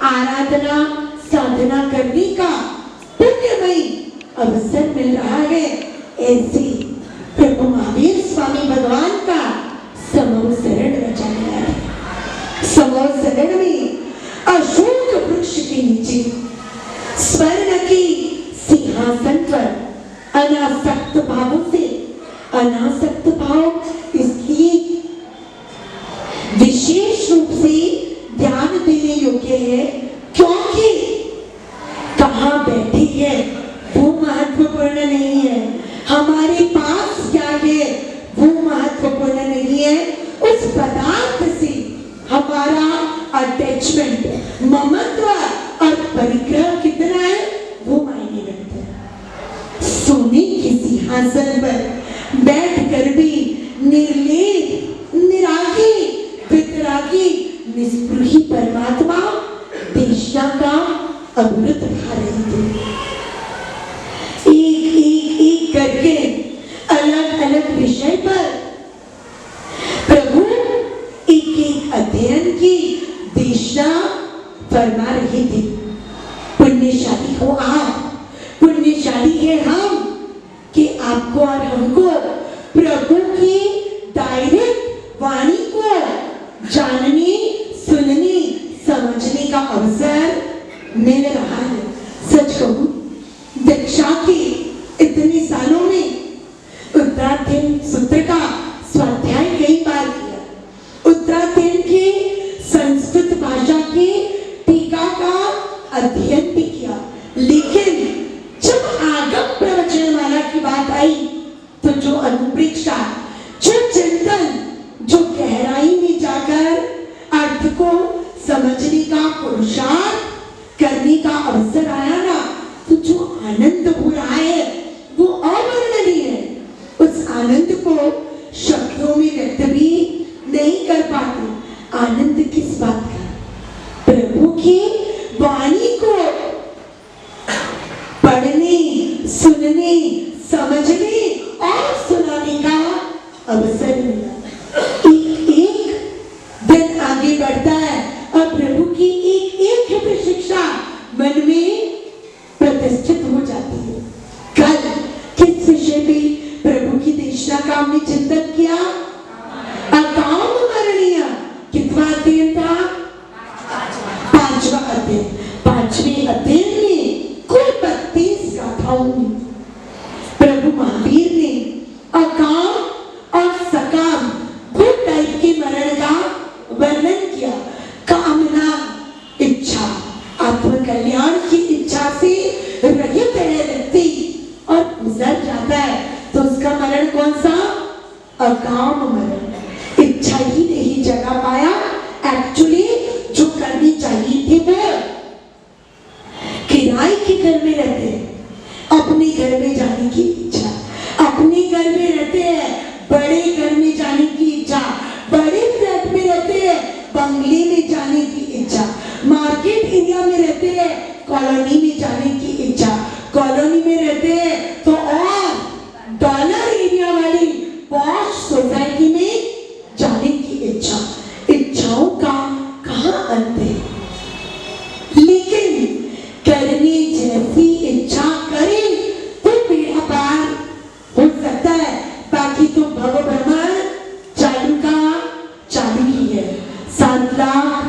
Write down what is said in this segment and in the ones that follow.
आराधना साधना करने का पुण्यमयी अवसर मिल रहा है। ऐसे प्रभु महावीर स्वामी भगवान का समूह शरण रचा गया है। समूह शरण में अशोक वृक्ष के नीचे स्वर्ण की सिंहासन पर अनासक्त भावों से, अनासक्त भाव इसलिए विशेष रूप से ध्यान देने योग्य है क्योंकि कहाँ बैठी है वो महत्वपूर्ण नहीं है, हमारे पास क्या है वो महत्वपूर्ण नहीं है, उस पदार्थ से हमारा अटैचमेंट, ममत्व और परिग्रह कितना है वो मायने रखता है। सोने के सिंहासन पर बैठकर भी निर्लेप, निरागी, वितरागी, निस्पृही परमात्मा देशना का अमृत खा रहे थे। एक करके अलग अलग विषय पर प्रभु एक अध्ययन की देशना फरमा रहे थे। पुण्यशाली हो आप, पुण्यशाली है हम कि आपको और हमको प्रभु की डायरेक्ट वाणी को जानने, सुनने, समझने का अवसर मिल रहा है। सच कहूं, दीक्षा के इतने सालों में उत्तराखंड सूत्र का स्वाध्याय कई बार किया, उत्तराखंड की संस्कृत भाषा की टीका का अध्ययन भी किया, लेकिन जब आगम प्रवचनमाला की बात आई तो जो अनुप्रेक्षा, जो चिंतन, जो गहराई में जाकर अर्थ को समझने का पुरुषार्थ करने का अवसर आया ना, तो जो आनंद हो रहा है वो अवर्णनीय है। उस आनंद को शब्दों में व्यक्त भी नहीं कर पाते। आनंद किस बात का? प्रभु की वाणी को पढ़ने, सुनने, समझने और सुनाने का अवसर मिला। एक दिन आगे बढ़ता है और प्रभु की एक शिक्षा मन में प्रतिष्ठित हो जाती है। कल किस विषय पे प्रभु की देशना का हमने चिंतन किया? अकाम मरणीय। कितना अध्ययन था? पांचवा अध्ययन। पांचवें अध्ययन में कुल 32 गाथाओं में प्रभु महावीर ने अकाम और सकाम दो टाइप के मरण का वर्णन किया। कामना, इच्छा, आत्मकल्याण की इच्छा से रहित है व्यक्ति और गुजर जाता है तो उसका मरण कौन सा? अकाम मरण। इच्छा ही नहीं जगा पाया, एक्चुअली जो करनी चाहिए थी वो। किराए के घर में रहते हैं, अपने घर में जाने की इच्छा, अपने घर में रहते हैं, बड़े घर में जाने की इच्छा, बड़े फ्लैट में रहते हैं, बंगले में जाने की इच्छा, मार्केट एरिया में रहते हैं, कॉलोनी में जाने की इच्छा, कॉलोनी में रहते हैं तो और डॉलर एरिया वाली पॉश सोसाइटी में जाने की इच्छा। इच्छाओं का कहाँ अंत है? लेकिन करने जैसी इच्छा करें तो बेड़ा पार हो सकता है, बाकी तो भव भ्रमण चालू का चालू ही है। 7 लाख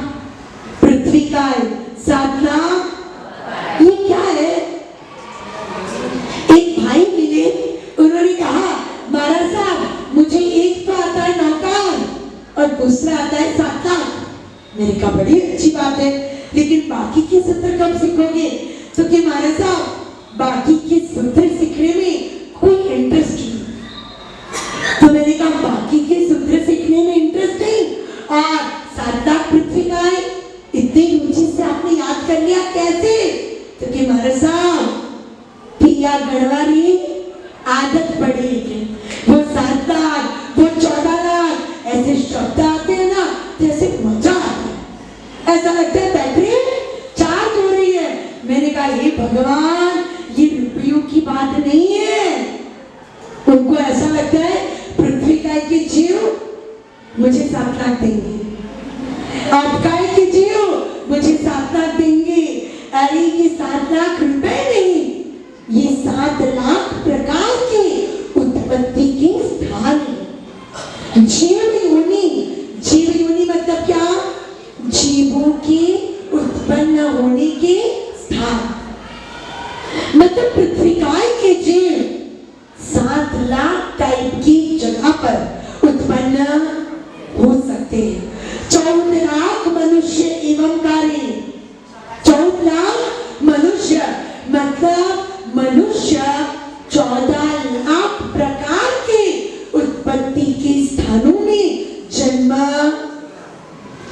पृथ्वी का है, 7 लाख ये क्या है? एक भाई मिले, उन्होंने कहा महाराज साहब मुझे एक तो आता है नौकार और दूसरा आता है 7 लाख। मैंने कहा बड़ी अच्छी बात है, लेकिन बाकी के सूत्र कब सीखोगे? तो कि महाराज साहब बाकी के सूत्र सीखने में कोई इंटरेस्ट नहीं। तो मैंने कहा बाकी के सूत्र सीखने में इंटरेस्ट नहीं और 7 लाख पृथ्वी का है, इतनी रुचि से आपने याद कर लिया कैसे? तो कि महाराज साहब पिया गणवारी आदत पड़ी है, वो 7 लाख, वो 14 लाख ऐसे शब्द आते हैं ना, जैसे मजा आता है, ऐसा लगता है बैटरी चार्ज हो रही है। मैंने कहा हे भगवान, ये रुपयों की बात नहीं है। उनको ऐसा लगता है पृथ्वी का के जीव मुझे 7 लाख देंगे, आप का के जीव मुझे 7 लाख 7 लाख रुपए नहीं, ये 7 लाख प्रकार के उत्पत्ति के स्थान है। जीव योनि, जीव योनि मतलब क्या? जीवों के उत्पन्न होने के स्थान, मतलब पृथ्वी काय के जीव 7 लाख टाइप की जगह पर उत्पन्न हो सकते हैं। 14 लाख मनुष्य एवं कार्य, 14 लाख मनुष्य मतलब मनुष्य 14 लाख प्रकार के उत्पत्ति के स्थानों में जन्म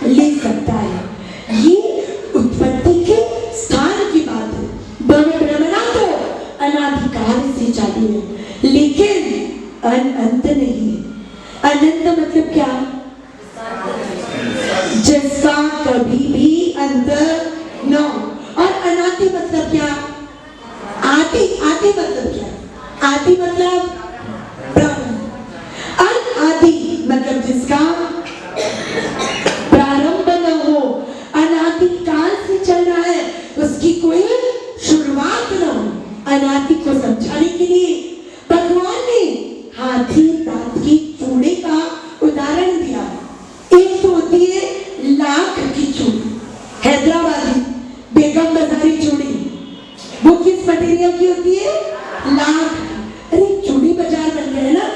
ले सकता है। ये उत्पत्ति के स्थान की बात है। ब्रह्मणा तो अनाधिकार से चालू है, लेकिन अनंत नहीं है। अनंत मतलब क्या? जिसका कभी भी अंत न हो। और अनादि मतलब क्या? आदि, आदि मतलब क्या? आदि मतलब प्रारंभ। अनादि मतलब जिसका प्रारंभ न हो, अनादि काल से चल रहा है, उसकी कोई शुरुआत न हो। अनादि को समझाने के लिए भगवान ने हाथी दांत की चूड़ी का उदाहरण दिया। एक तो होती है लाख की चूड़ी, हैदराबादी बेगम बाजारी चूड़ी, वो किस मटेरियल की होती है? लाख। अरे चूड़ी बाजार बन गया है ना।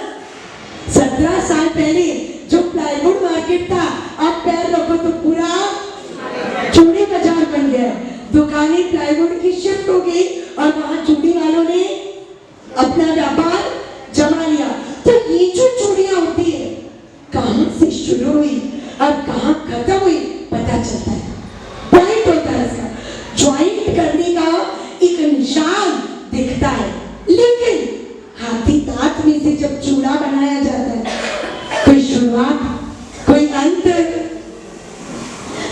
17 साल पहले जो प्लाईवुड मार्केट था, अब पैर रखो तो पूरा चूड़ी बाजार बन गया। दुकानें प्लाईवुड की शिफ्ट हो गई और वहां चूड़ी वालों ने अपना व्यापार जमा लिया। तो ये जो चूड़ियां होती है, कहां से शुरू हुई और कहां खत्म हुई पता चलता है। पॉइंट होता है इसका, ज्वाइंट करने का एक निशान दिखता है। लेकिन हाथी दांत में से जब चूड़ा बनाया जाता है, कोई शुरुआत कोई अंत,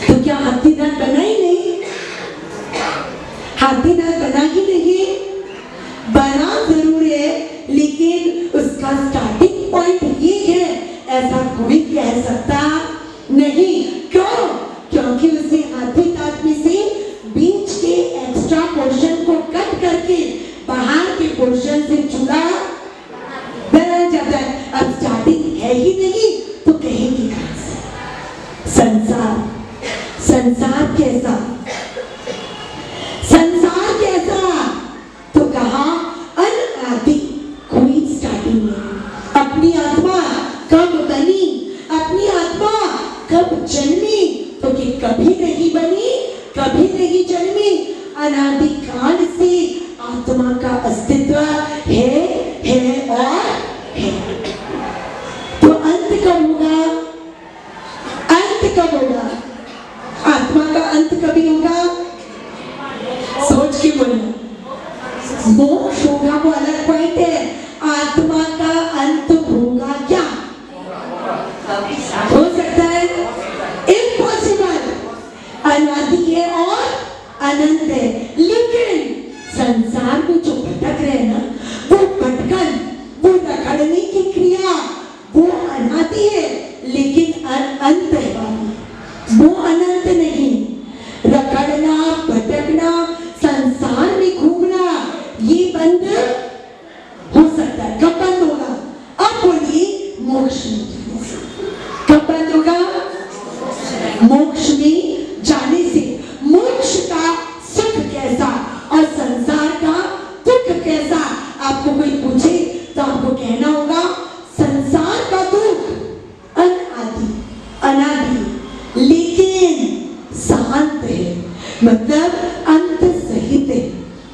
तो क्या हाथी दांत बना ही नहीं? हाथी दांत बना ही नहीं, बना जरूर है, लेकिन उसका स्टार्टिंग पॉइंट ये है ऐसा कोई कह सकता नहीं। क्यों? क्योंकि उसे हाथी दांत में से बीच के एक्स्ट्रा पोर्शन को कट करके बाहर के पोर्शन से चूड़ा बनाया जाता है। अब स्टार्टिंग है ही नहीं तो कहेंगे कहां से? संसार, संसार कैसा? संसार कैसा? तो कहा अनादि, कोई स्टार्टिंग नहीं। अपनी आत्मा कब बनी, अपनी आत्मा कब जन्मी? तो कि कभी नहीं बनी, कभी नहीं जन्मी। अनादि काल से आत्मा का अस्तित्व है और है। तो अंत कब होगा? अंत कब होगा? आत्मा का अंत कभी होगा? सोच के बोलना। मोक्ष होगा वो अलग पॉइंट है। आत्मा का अंत होगा क्या? हो सकता है? इम्पॉसिबल। अनादि है और अनंत है। लेकिन संसार में जो भटक रहे हैं ना, वो भटकन, वो रखड़ने की क्रिया, वो अनादि है, लेकिन अंत है। वो अनंत नहीं। रखड़ना, भटकना, संसार में घूमना, ये बंद हो सकता है। कब बंद होगा? अब बोलिए मोक्ष में जाने से। कब बंद होगा? मोक्ष में जाने से। मोक्ष का सुख कैसा और संसार का दुख कैसा? आपको कोई पूछे तो आपको कहना होगा संसार का दुख अनादि, अनादि, लेकिन शांत है, मतलब अंत सहित है।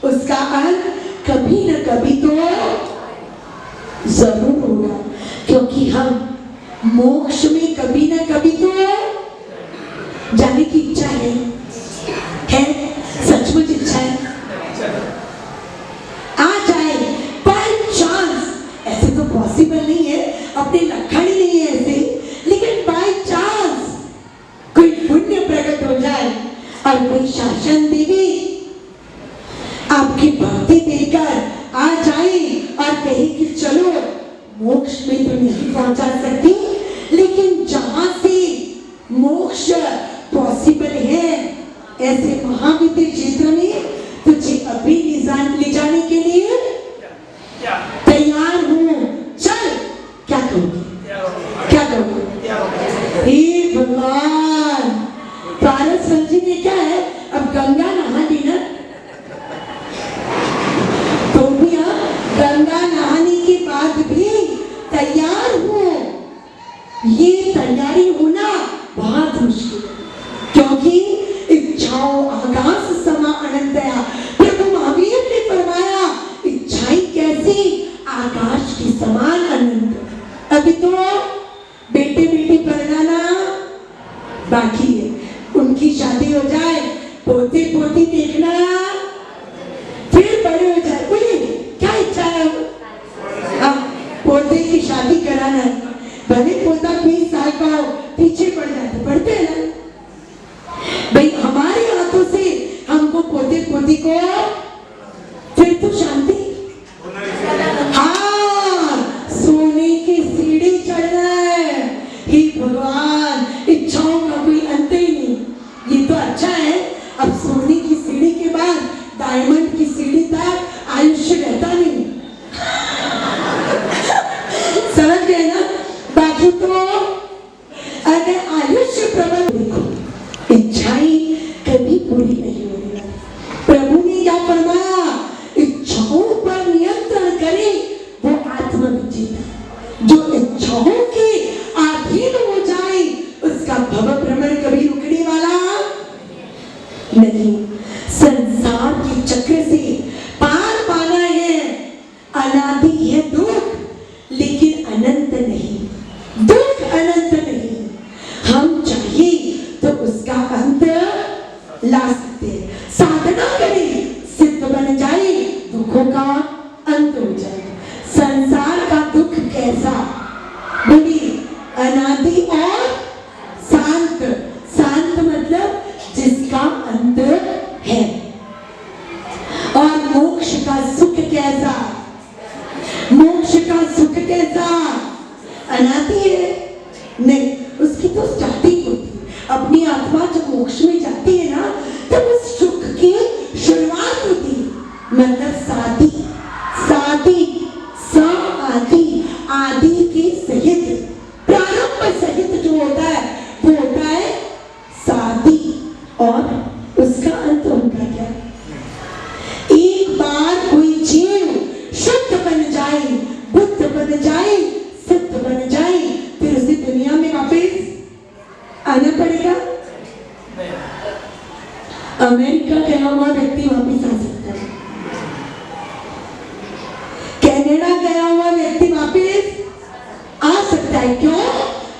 उसका अंत कभी न कभी तो जरूर होगा, क्योंकि हम मोक्ष में कभी न कभी तो जाने की इच्छा है सचमुच इच्छा है। आ जाए बाय चांस, ऐसे तो पॉसिबल नहीं है, अपने लक्षण ही नहीं है ऐसे, लेकिन बाय चांस कोई पुण्य प्रकट हो जाए और कोई शासन देवी आपकी भक्ति देकर आ जाए और कहे कि चलो मोक्ष में तो नहीं पहुंचा सकती, लेकिन जहां से मोक्ष पॉसिबल है ऐसे महाविद्य क्षेत्र में तुझे अभी ले जाने के लिए तैयार हूँ, चल। क्या कहोगे? क्या कहोगे? हे भगवान, पारस जी ने क्या है, अब गंगा नहा ली ना, तो भी गंगा नहाने के बाद भी तैयार हूँ। ये तैयारी होना बहुत मुश्किल है, क्योंकि इच्छाओं आकाश समा अनंतया। प्रभु महावीर ने फरमाया इच्छाएं कैसी, आकाश के समान अनंत। अभी तो बेटे बेटी परिणाना बाकी है, उनकी शादी हो जाए, पोते पोती देखना, फिर बड़े हो जाए। बोलिए क्या इच्छा है? पोते की शादी कराना है, भले पोता 20 साल का हो, पीछे पड़ जाते, पढ़ते हैं ना भाई, हमारे हाथों से हमको पोते पोती को, फिर तो शांति। हाँ, सोने की सीढ़ी चढ़ना है। हे भगवान, इच्छाओं का कोई अंत ही नहीं। ये तो अच्छा है, अब सोने की सीढ़ी के बाद डायमंड की सीढ़ी तक आयुष्य रहता नहीं। समझ गए ना? बाकी तो अगर आयुष्य प्रबल, देखो इच्छाएं कभी पूरी नहीं होने वाली। प्रभु ने क्या फरमाया, इच्छाओं पर नियंत्रण करे वो आत्मविजिता। जो इच्छाओं के अधीन हो जाए उसका भव भ्रमण कभी रुकने वाला नहीं। संसार के चक्र से पार पाना है। अनादि है दुख, लेकिन अनंत नहीं। दुख अनंत नहीं, हम चाहिए तो उसका अंत ला सकते हैं। साधना करें, सिद्ध बन जाए, दुखों का अंत हो जाए। संसार का दुख कैसा? बोलिए, अनादि और शांत। शांत मतलब जिसका अंत है। और मोक्ष का सुख कैसा? मोक्ष का सुख कैसा? अनादि है नहीं, उसकी तो स्टार्टिंग होती है। अपनी आत्मा जब मोक्ष में जाती है ना, तब उस सुख की शुरुआत होती है। मतलब सादी, सादी सा आदि, आदि के सहित, प्रारंभ सहित जो होता है वो होता है सादी। और उसका अंत होगा क्या? एक बार कोई जीव शुद्ध बन जाए, बुद्ध बन जाए, सिद्ध बन जाए, फिर उसे दुनिया में वापस आना पड़ेगा। अमेरिका गया हुआ व्यक्ति वापस आ सकता है, कनाडा गया हुआ व्यक्ति वापस आ सकता है। क्यों?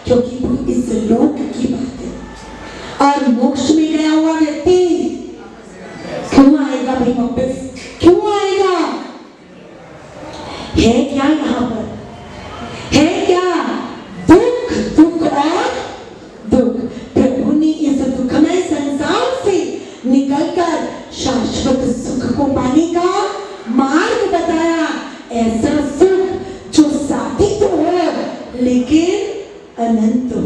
क्योंकि वो इस लोक की बात है। और मोक्ष में गया हुआ व्यक्ति क्यों आएगा भाई वापस? क्यों आएगा? है क्या यहाँ पर? है क्या? दुख, दुख और दुख। प्रभु ने इस दुखमय संसार से निकलकर शाश्वत सुख को पाने का मार्ग बताया। ऐसा सुख जो साधी तो हो लेकिन अनंत हो।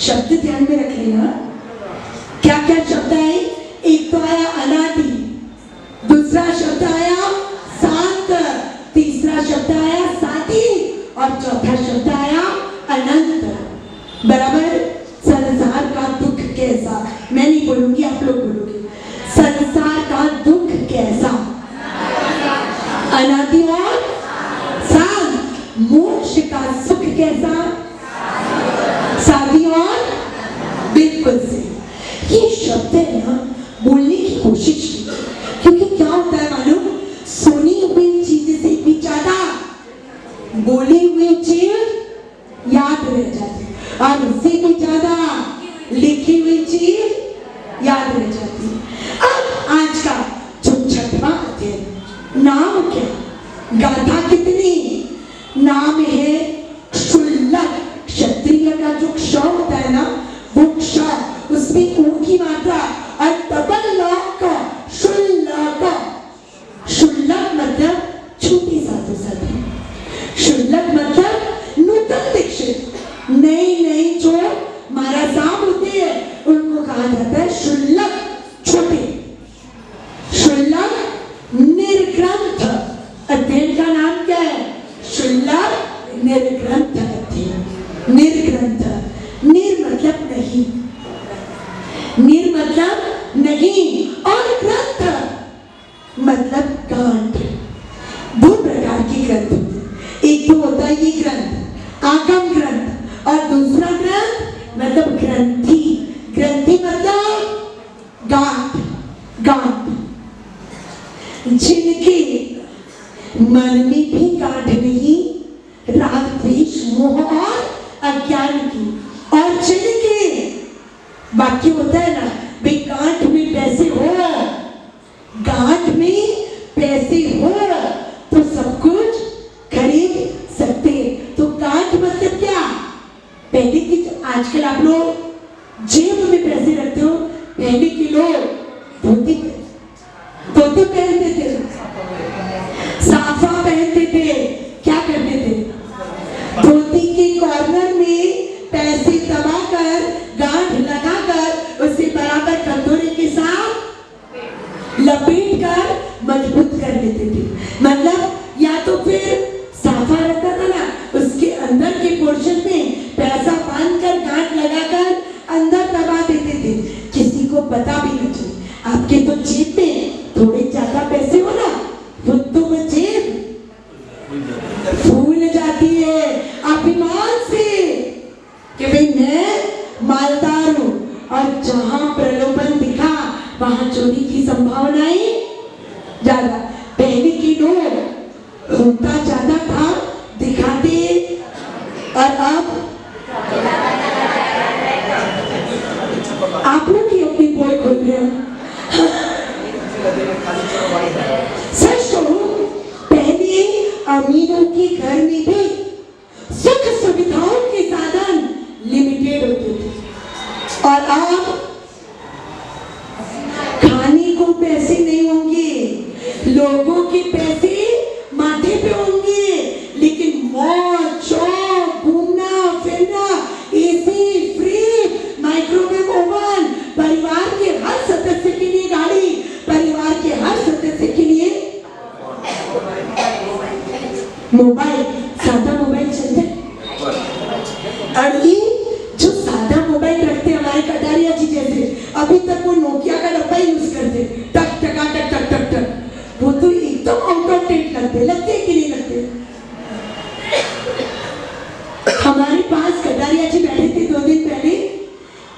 शब्द ध्यान में रख लेना। क्या क्या शब्द आए? एक तो आया अनादि, दूसरा शब्द आया शांत, तीसरा शब्द आया सादी, और चौथा शब्द आया अनंत। बराबर? संसार का दुख कैसा? मैं नहीं बोलूंगी, आप लोग बोलोगे। संसार का दुख कैसा? अनादि और शांत। मोक्ष का सुख कैसा? सादी और बिल्कुल से। ये शब्द है ना, बोलने की कोशिश की, क्योंकि क्या होता है मालूम, सुनी हुई चीज से भी ज्यादा बोली हुई चीज याद रह जाती, और उससे भी ज्यादा लिखी हुई चीज याद रह जाती। अब आज का जो छठवां अध्याय, नाम क्या? गाथा कितनी? नाम है शुल्लक। क्षत्रिय का जो क्ष होता है ना, वो क्ष, उसमें ऊ की मात्रा, और डबल लॉक का शुल्लक। शुल्लक मतलब छोटी साधु साधु, शुल्लक मतलब मतलब गांठ। दो प्रकार की ग्रंथ होते हैं, एक तो होता है ये ग्रंथ आगम ग्रंथ, और दूसरा ग्रंथ मतलब ग्रंथि। ग्रंथि मतलब गांठ, गांठ। जिनके मन में भी गांठ नहीं, राग द्वेष मोह और अज्ञान की, और जिनके वाक्य होता है ना, भाई गांठ में पैसे हो, गांठ में पैसे हो तो सब कुछ खरीद सकते हैं। तो गांठ मतलब क्या? पहले की, आजकल आप लोग जेब में पैसे रखते हो, पहले के लोग धोती पहनते थे, साफा पहनते थे। क्या करते थे? धोती के कॉर्नर में पैसे दबाकर, गांठ लगाकर, उसे बराबर कटोरे के साथ लपेट कर मजबूत कर देते थे। मतलब या तो फिर साफा रहता था ना, उसके अंदर के पोर्शन में पैसा बांधकर गांठ लगाकर अंदर दबा देते थे, किसी को पता भी नहीं चले। आपके तो जेब में थोड़े ज्यादा पैसे हो ना, तो वो जेब फूल जाती है अभिमान से कि भाई मैं मालदार हूं, और जहां प्रलोभन दिखा वहां चोरी की संभावनाएं ज्यादा। पहले के लोग होता ज्यादा था, दिखाते, और अब आप लोग ही अपनी पोल खोल रहे हो। सच कहूं, पहले अमीरों के घर में भी सुख सुविधाओं के साधन लिमिटेड होते थे, और अब खाने को पैसे नहीं होंगे, लोगों के पैसे माथे पे होंगे, लेकिन मौज शौक, घूमना फिरना, एसी, फ्रिज, माइक्रोवेव ओवन, परिवार के हर सदस्य के लिए गाड़ी, परिवार के हर सदस्य के लिए मोबाइल, सादा मोबाइल चलते हैं। और ये जो सादा मोबाइल रखते हैं हमारे कटारिया जी जैसे, अभी तक वो नोकिया का डब्बा यूज करते, टक टका टक टक टक टक। वो तो एकदम आउट ऑफ डेट लगते कि नहीं लगते? हमारे पास कटारिया जी बैठे थे 2 दिन पहले,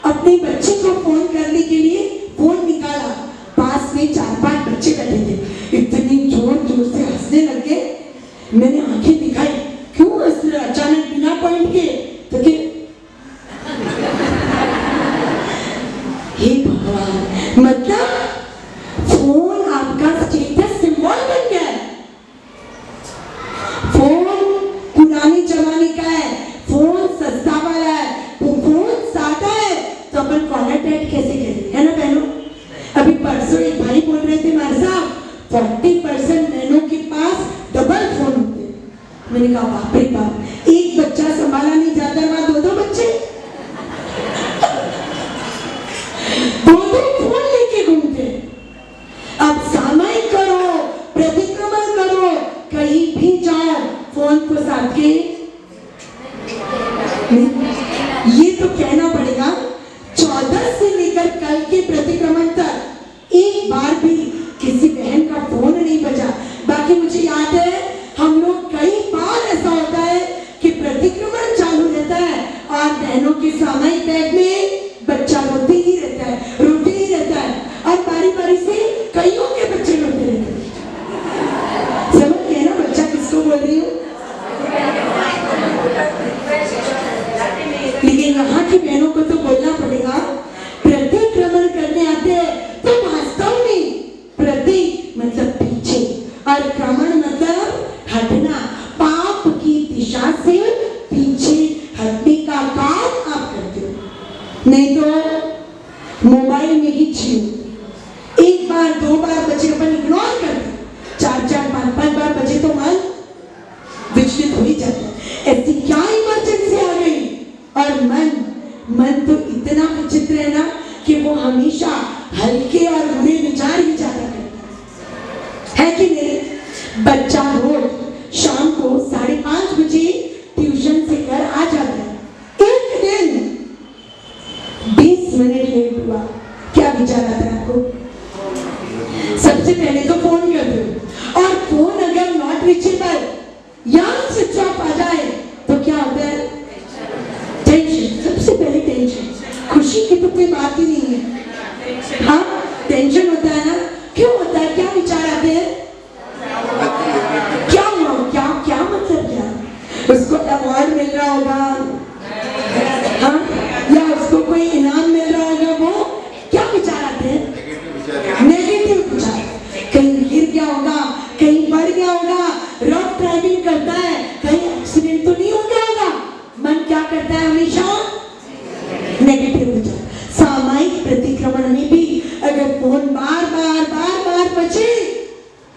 अपने बच्चे को फोन करने के लिए फोन निकाला, पास में 4-5 बच्चे बैठे थे, इतनी जोर जोर से हंसने लगे। मैंने आंखें दिखाई, क्यों हंस रहे अचानक बिना पॉइंट के? तो कि हे भगवान, मतलब फोन आपका स्टेटस सिंबल बन गया है। फोन पुराने जमाने का है, फोन सस्ता वाला है, फोन सादा है, तो अपन कॉलर टैग कैसे करें, है ना बहनों? अभी परसों एक भाई बोल रहे थे मार साहब, 40% बहनों के पास डबल फोन होते हैं। मैंने कहा बाप रे बाप, एक बच्चा संभाला नहीं जाता, वहां 2-2 बच्चे 2-2 फोन लेके घूमते। अब सामायिक करो, प्रतिक्रमण करो, कहीं भी जाओ फोन को साथ के, ये तो कहना पड़ेगा 14 से लेकर कल के प्रतिक्रमण तक एक बार भी किसी बहन का फोन नहीं बजा। बाकी मुझे याद है, हम लोग कई बार ऐसा होता है कि प्रतिक्रमण चालू रहता है और बहनों के सामायिक टैग में बच्चा रोते ही रहता है, रोते ही रहता है, और बारी बारी से कईयों के बच्चे रोते रहते हैं। समझ गए ना बच्चा किसको बोल रही हूँ? लेकिन यहाँ की बहनों को तो बोलना पड़ेगा, प्रतिक्रमण करने आते हैं तो वास्तव में प्रति मतलब पीछे, और क्रमण मतलब हटना, पाप की दिशा से पीछे हटने का काम आप करते हो। नहीं तो मोबाइल में ही जियो, एक बार 2 बार बचे अपन इग्नोर करते, 4-4, 5-5 बार बचे तो मन विचलित हो ही जाता है। ऐसी क्या इमरजेंसी आ गई? और मन तो इतना विचित्र है ना कि वो हमेशा हल्के और बुरे विचार ही ज्यादा करता है कि नहीं? बच्चा रोज शाम को 5:30 बजे ट्यूशन से घर आ जाता है, एक दिन 20 मिनट लेट हुआ, क्या विचार आता है आपको? सबसे पहले तो फोन करता अनरीचेबल या स्विच ऑफ आ जाए तो क्या होता है? टेंशन। सबसे पहले टेंशन। खुशी की तो कोई बात ही नहीं है। हाँ, टेंशन होता है ना। क्यों होता है? क्या विचार आते हैं? क्या हुआ? क्या क्या मतलब क्या? उसको अवार्ड मिल रहा होगा, हाँ, या उसको कोई इनाम मिल रहा होगा, वो क्या विचार आते हैं? नेगेटिव विचार। कहीं गिर गया होगा, कहीं बढ़ गया होगा, रफ ड्राइविंग करता है, कहीं एक्सीडेंट तो नहीं हो गया होगा। मन क्या करता है? हमेशा नेगेटिव विचार। सामायिक प्रतिक्रमण में भी अगर फोन बार बार बजे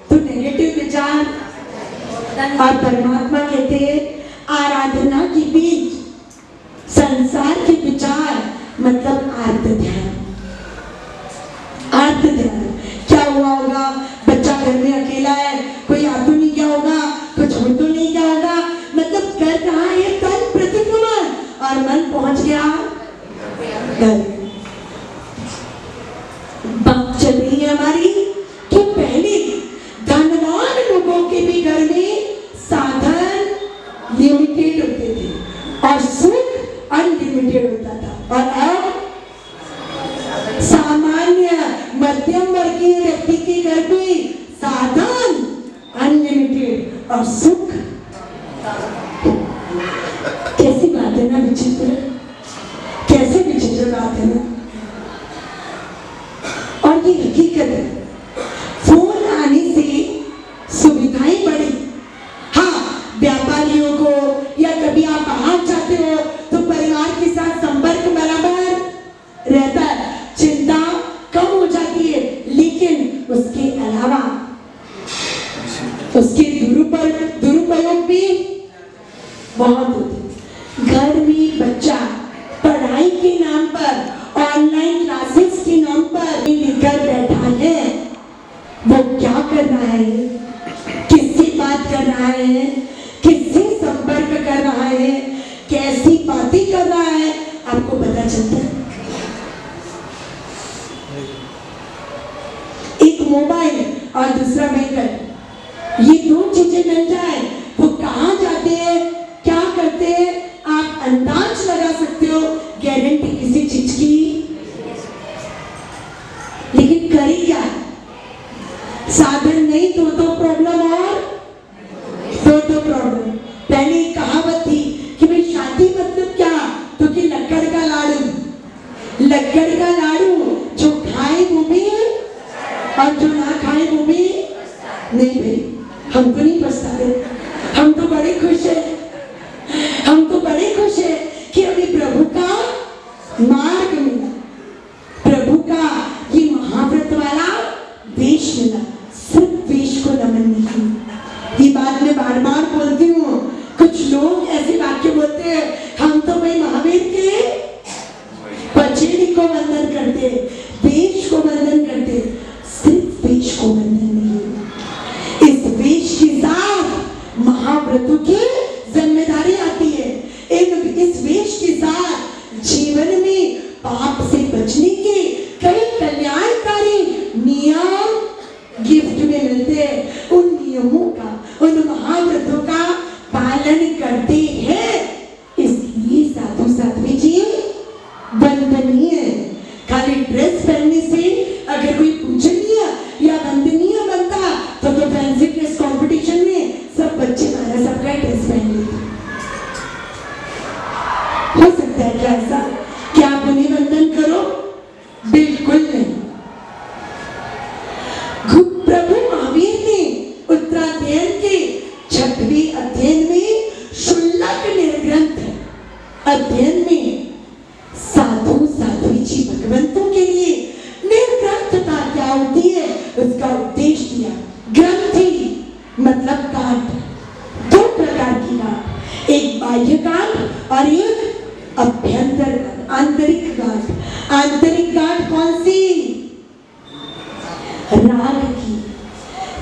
तो नेगेटिव विचार। और परमात्मा कहते हैं आराधना के बीच संसार के विचार मतलब आर्त ध्यान। आर्त ध्यान क्या हुआ होगा? बच्चा घर में अकेला है, कोई आ तो नहीं गया होगा, कुछ हो तो नहीं गया होगा, मतलब कर रहा है तन प्रतिक्रमण और मन पहुंच गया घर। बात चल रही है हमारी कि पहले धनवान लोगों के भी घर में साधन लिमिटेड होते थे और सुख अनलिमिटेड होता था। और अब सामान्य मध्यम वर्गीय व्यक्ति के घर में साधन अनलिमिटेड और सुख। कैसी बात है ना, विचित्र। कैसे विचित्र बात है ना। और ये हकीकत है। फोन आने से सुविधाएं बढ़ी। हाँ, व्यापारियों को या कभी आप बाहर जाते हो तो परिवार के साथ संपर्क बराबर रहता है, चिंता कम हो जाती है, लेकिन उसके अलावा उसके दुरुपयोग भी बहुत होते। घर में बच्चा पढ़ाई के नाम पर, ऑनलाइन क्लासेस के नाम पर लेकर बैठा है, वो क्या कर रहा है? किससे बात कर रहा है? किससे संपर्क कर रहा है? कैसी बातें कर रहा है? आपको पता चलता है। एक मोबाइल और दूसरा व्हीकल, ये दो चीजें मिल जाए, वो कहाँ जाते हैं, क्या करते हैं, आप अंदाज लगा सकते हो। गारंटी किसी चीज की, लेकिन करी क्या? साधन नहीं तो प्रॉब्लम और तो प्रॉब्लम। पहले एक कहावत थी कि भाई शादी मतलब क्या? तो कि लक्कड़ का लाड़ू जो खाए वो भी और जो ना खाए वो भी नहीं। भाई हम तो नहीं पछताते, हम तो बड़े खुश है। हम तो बड़े खुश है कि हमें प्रभु का मार्ग मिला, प्रभु का ये महाव्रत वाला वेश मिला। सिर्फ वेश को नमन नहीं। ये बात मैं बार बार बोलती हूँ। कुछ लोग ऐसे वाक्य बोलते हैं, हम तो भाई महावीर के पचेरी को वंदन करते, वेश को वंदन करते। सिर्फ वेश को वंदन नहीं, इस वेश के साथ महाव्रतों की जिम्मेदारी आती है। इस वेश के साथ जीवन में पाप से बचने के कई कल्याणकारी नियम गिफ्ट में मिलते हैं। उन नियमों का, उन महाव्रतों का पालन करते हैं। इसलिए साधु साध्वी जी वंदनीय है। खाली ड्रेस पहनने से अगर कोई पूजनीय या वंदनीय बनता तो फैंसी ड्रेस कंपटीशन में सब बच्चे मारा सबका ड्रेस पहन लेते। हो सकता है क्या ऐसा? क्या आप उन्हें वंदन करो? बिल्कुल नहीं। प्रभु महावीर ने उत्तराध्ययन के 6वें अध्ययन में शुल्लक निर्ग्रंथ अध्ययन में साधु साध्वी जी भगवंतों के लिए निर्ग्रंथता क्या होती है उसका उपदेश दिया। ग्रंथि मतलब गांठ, दो प्रकार की गांठ, एक बाह्य गांठ और एक अभ्यंतर गांठ, आंतरिक गांठ। आंतरिक गांठ कौन सी? राग की,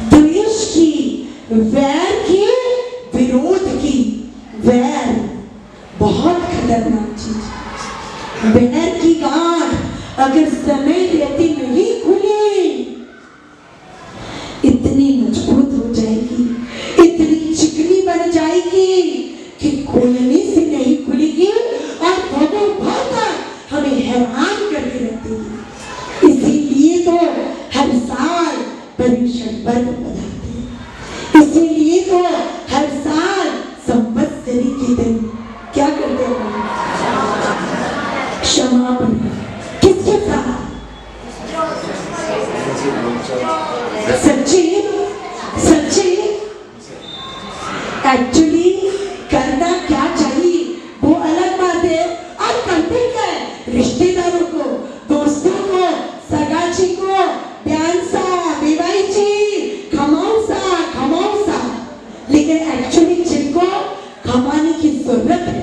द्वेष की, वैर की, विरोध की। वैर बहुत खतरनाक चीज। वैर की गांठ अगर समय रहते नहीं खुली, इतनी मजबूत हो जाएगी, इतनी पर्युषण पर्व पधारते। इसीलिए तो हर साल संवत्सरी के दिन क्या करते हैं? क्षमापन। किसके साथ? सच्ची सच्ची एक्चुअली करना क्या चाहिए वो अलग बात है। आप करते क्या है? रिश्तेदारों को, दोस्तों को, सगाची को ध्यान सा बेवाई जी खमाओ सा, लेकिन एक्चुअली जिनको खमाने की जरूरत है,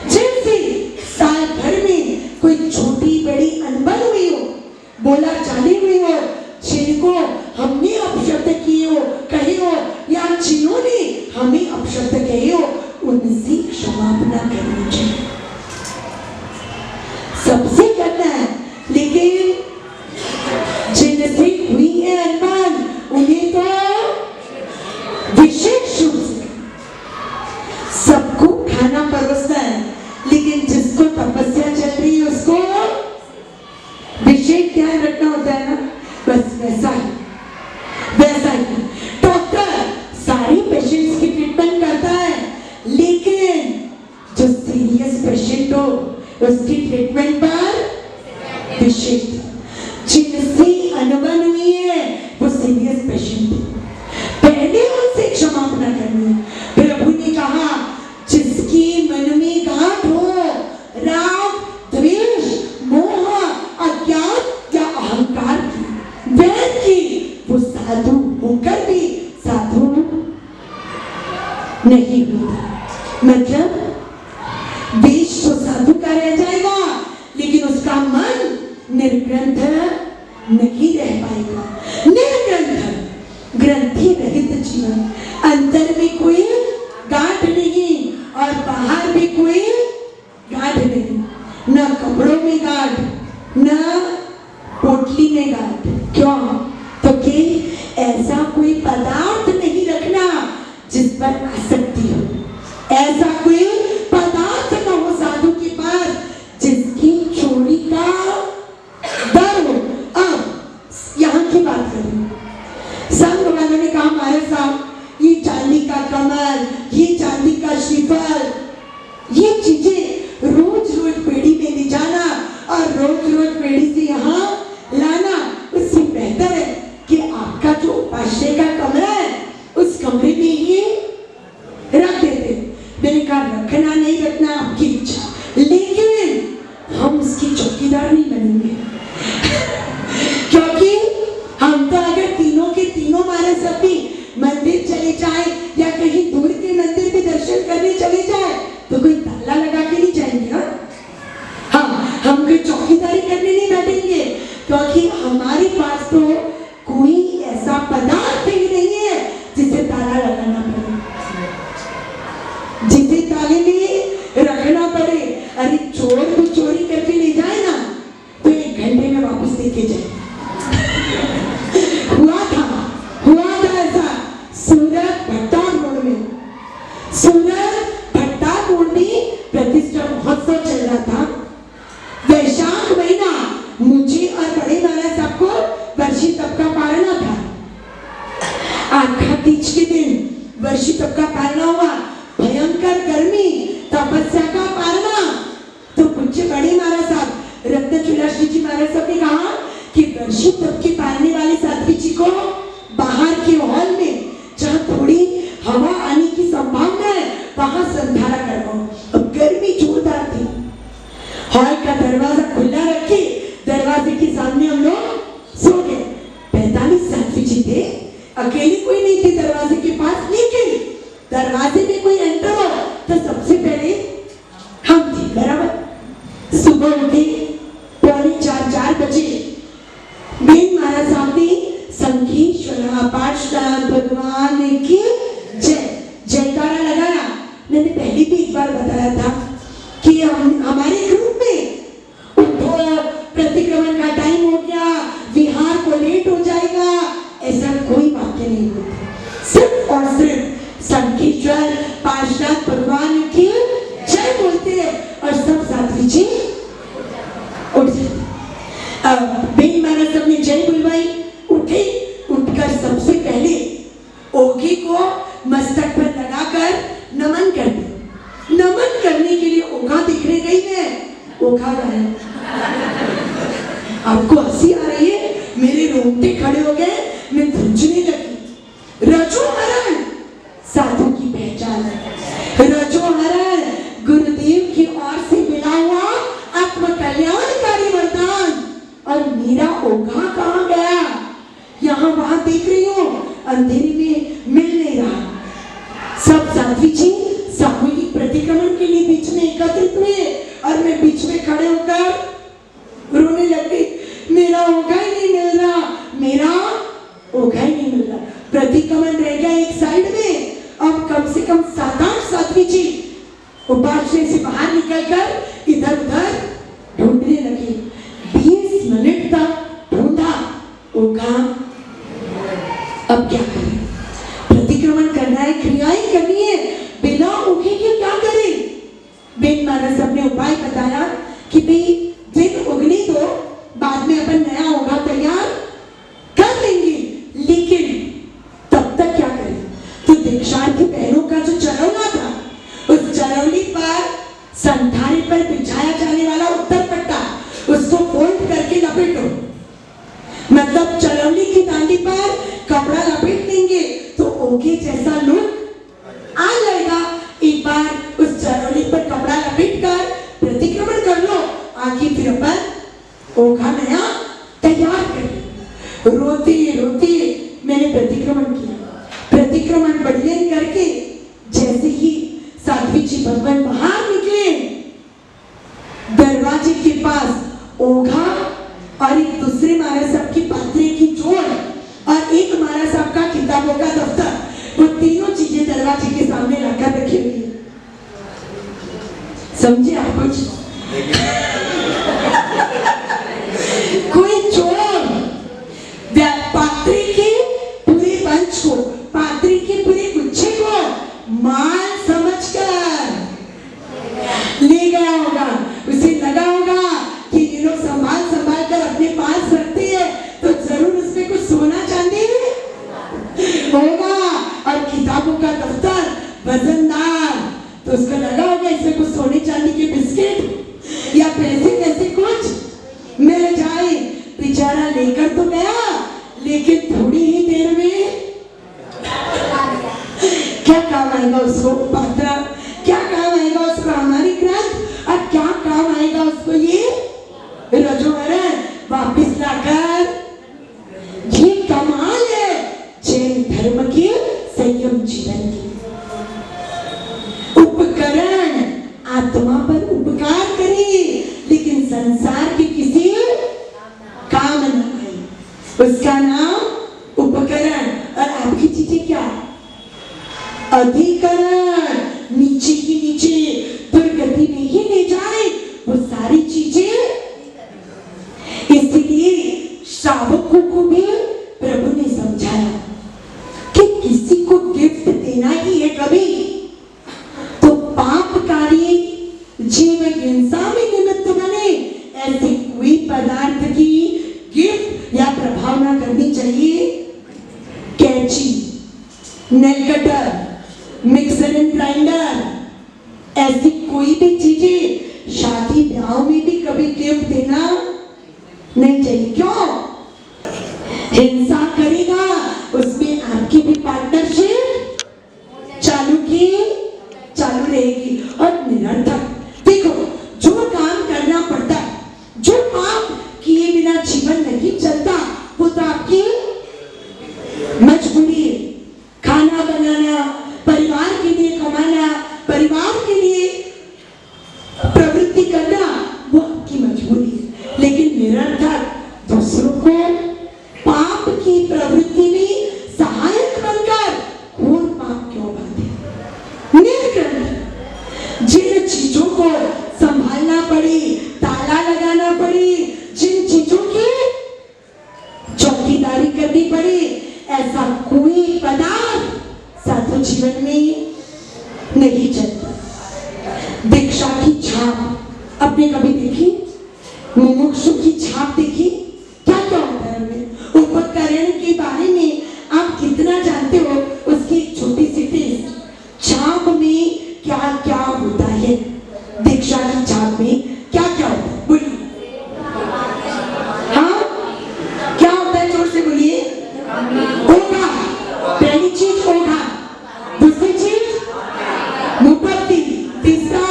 जिनसे साल भर में कोई छोटी बड़ी अनबन हुई हो, बोला चाली हुई हो, जिनको हमने अपशब्द किए हो, कहे हो, या जिन्होंने हमें अपशब्द कहे हो, उनसे क्षमापना करनी चाहिए। सबसे करना है, लेकिन जिनसे हुई है अनबन उन्हें तो विशेष रूप से सबको खाना परोसना है, लेकिन जिसको तपस्या चल रही है उसको विशेष ध्यान रखना होता है ना। बस वैसा ही डॉक्टर सारे पेशेंट्स की ट्रीटमेंट करता है, लेकिन जो सीरियस पेशेंट हो उसकी ट्रीटमेंट पर विशेष। जिनसे अनबन हुई है वो सीरियस पेशेंट है, पहले उनसे क्षमापना करनी है। प्रभु ने कहा जिसकी मन में गांठ हो, राग, द्वेष, मोह, अज्ञान या अहंकार की, वैर की, वो साधु होकर भी साधु नहीं होता। मतलब वेश तो साधु का रह जाएगा, लेकिन उसका मन निर्ग्रंथ नहीं रह पाएगा। निर्ग्रंथ ग्रंथि रहित जीवन, अंतर में कोई गांठ नहीं और बाहर भी कोई गांठ नहीं, न कपड़ों में गांठ, न पोटली में गांठ। क्यों? तो कि ऐसा कोई पदार्थ नहीं रखना जिस पर आसक्ति हो, ऐसा कोई पदार्थ न हो साधु के पास जिसकी चोरी का डर हो। अब यहाँ की बात करें, संत वालों ने कहा हमारे साथ ये चांदी का कमल, ये चांदी का श्रीफल, ये चीजें रोज रोज पेड़ी में ले जाना और रोज रोज पेड़ी से यहाँ लाना, उससे बेहतर है कि आपका जो उपाश्रय का कमरा है उस कमरे में ही रख देते। मैंने कहा रखना नहीं रखना आपकी इच्छा, लेकिन हम उसकी चौकीदार नहीं बनेंगे क्योंकि हम तो अगर तीनों के तीनों हमारे सभी मंदिर चले जाए या कहीं दूर के मंदिर में दर्शन करने चले जाए तो कोई ताला लगा के नहीं जाएंगे। हाँ, हम कोई चौकीदारी करने नहीं बैठेंगे, क्योंकि हमारे पास तो कोई ऐसा पदार्थ ही नहीं है जिसे ताला लगाना पड़े, जिसे ताले में रखना पड़े। अरे चोर को चोरी करके ले जाए ना तो 1 घंटे में वापस लेके जाए। हुआ था ऐसा सूरत भट्टा रोड में, प्रतिष्ठा महोत्सव चल रहा था। वैशाख महीना, मुझे और बड़े महाराज साहब को वर्षी तप का पारना था। आखा तीज के दिन वर्षी तप का पारना हुआ, भयंकर गर्मी, तपस्या का पारना। तो पूज्य बड़े महाराज साहब रत्नचूड़ा श्री जी महाराज साहब ने कहा कि वर्षी तप के पारने वाले साध्वी जी को बाहर के हॉल में जहाँ थोड़ी हवा आने की संभावना है वहां संधारा करवाओ। अब गर्मी जोरदार थी, हॉल का दरवाजा खुला रखे, दरवाजे के सामने हम लोग सो गए। 45 साध्वी जी थे, अकेले कोई नहीं थे दरवाजे के पास, लेकिन दरवाजे में कोई एंटर हो तो सबसे पहले हम थे। बराबर सुबह उठे 3:45 बजे बेन महाराज साहब ने संगीश्वरा पाठशाला भगवान की जय जयकारा लगाया। मैंने पहले भी एक बार बताया था कि हमारे ग्रुप में उठो, प्रतिक्रमण का टाइम हो गया, विहार को लेट हो जाएगा, ऐसा कोई वाक्य नहीं होता। सिर्फ और सिर्फ संगीश्वर पाठशाला भगवान की जय बोलते हैं और सब साथी जी उठ जाते। बेन महाराज सबने जय बुलवाई, उठे, उठकर यहाँ वहां देख रही हूँ, अंधेरे में मिल नहीं रहा। सब साध्वी जी सामूहिक प्रतिक्रमण के लिए बीच में एकत्रित हुए और मैं बीच में खड़े होकर रोने लगी। मेरा ओघा ही नहीं मिल रहा, मेरा ओघा ही नहीं मिल रहा। प्रतिक्रमण रह गया एक साइड में। अब कम से कम 7-8 साध्वी जी उपाश्रय से बाहर निकलकर इधर उधर ढूंढने लगे। 20 मिनट तक ढूंढा ओघा। अब क्या करें? प्रतिक्रमण करना है, क्रियाएं करनी है, बिना ओघे के क्या करें? बेन महाराज सबने उपाय बताया कि भाई दिन उगने दो, बाद में अपन नया ओघा तैयार कर लेंगे, लेकिन तब तक क्या करें? तो दीक्षार्थी बहनों का जो चरौला था, उस चरौली पर संठारी पर बिछाया जाने वाला उत्तर पट्टा, उसको फोल्ड करके लपेटो। मतलब चरौली की दांडी पर कपड़ा लपेट देंगे तो ओघे जैसा लुक आ जाएगा। एक बार उस चरौली पर कपड़ा लपेट कर प्रतिक्रमण कर लो, आगे फिर अपन ओघा नया तैयार कर। रोते रोते मैंने प्रतिक्रमण किया। प्रतिक्रमण बड़ियन करके जैसे ही साध्वी जी भगवान बाहर निकले, दरवाजे के पास ओघा और एक दूसरे महाराज साहब की पात्रे की जोड़ और एक महाराज साहब का किताबों का दफ्तर, वो तीनों चीजें दरवाजे के सामने लाकर रखी हुई। समझे आप कुछ? कोई चोर पात्रे के पूरे बंच को, पात्रे के पूरे गुच्छे को माल समझकर ले गया होगा। उसे लगा होगा कि ये लोग संभाल संभाल कर अपने पास रखते हैं, तो जरूर उसमें कुछ सोना चांदी होगा और किताबों का दफ्तर वजनदार, तो उसको लगा होगा इसमें कुछ सोने चांदी के बिस्किट या पैसे जैसे कुछ मिल जाए। बेचारा लेकर तो गया, लेकिन थोड़ी ही देर में क्या काम आएगा उसको पात्रा, क्या काम आएगा उसको हमारी ग्रंथ, और क्या काम आएगा उसको ये रजोवरण वापिस लाकर। ये कमाल है जैन धर्म के संयम जीवन की। उपकरण आत्मा पर उपकार करे, लेकिन संसार के किसी काम न आए, उसका नाम उपकरण। और आपकी चीजें क्या? अधिकरण, नीचे ही नीचे दुर्गति में ही ले जाए वो सारी चीजें। इसलिए श्रावकों को भी प्रभु ने समझाया कि किसी को गिफ्ट देना ही है कभी तो पापकारी जीव हिंसा में निमित्त बने, ऐसे कोई पदार्थ की गिफ्ट या प्रभाव ना करनी चाहिए। कैंची, nail cutter, mixer and grinder, ऐसी कोई भी चीजें शादी ब्याह में भी कभी गिफ्ट देना नहीं चाहिए। क्यों? हिंसा करेगा, उसमें आपकी भी पार्टनरशिप चालू रहेगी और निरर्थक। देखो, जो काम करना पड़ता है, जो काम किए बिना जीवन नहीं चलता, वो तो आपकी मजबूरी है। खाना बनाना, परिवार के लिए कमाना, परिवार के लिए प्रवृत्ति करना, वो आपकी मजबूरी है। लेकिन निरर्थक दूसरों को पाप की प्रवृत्ति में सहायक बनकर घोर पाप क्यों बांधे? निर्ग्रंथ जिन चीजों को संभालना पड़े, ताला लगाना पड़े, जिन चीजों की चौकीदारी करनी पड़े, ऐसा कोई पदार्थ साधु जीवन में नहीं चलता। दीक्षा की छाप आपने कभी देखी? मुमुक्षु की छाप देखी? क्या क्या होता है उनमें? उपकरण के बारे में आप कितना जानते हो? उसकी एक छोटी सी टेस्ट। छाप में क्या क्या होता है? दीक्षा की छाप में क्या क्या होता है? बोलिए। हाँ, क्या होता है? जोर से बोलिए। ओघा, पहली चीज ओघा, दूसरी चीज मुपत्ति, तीसरा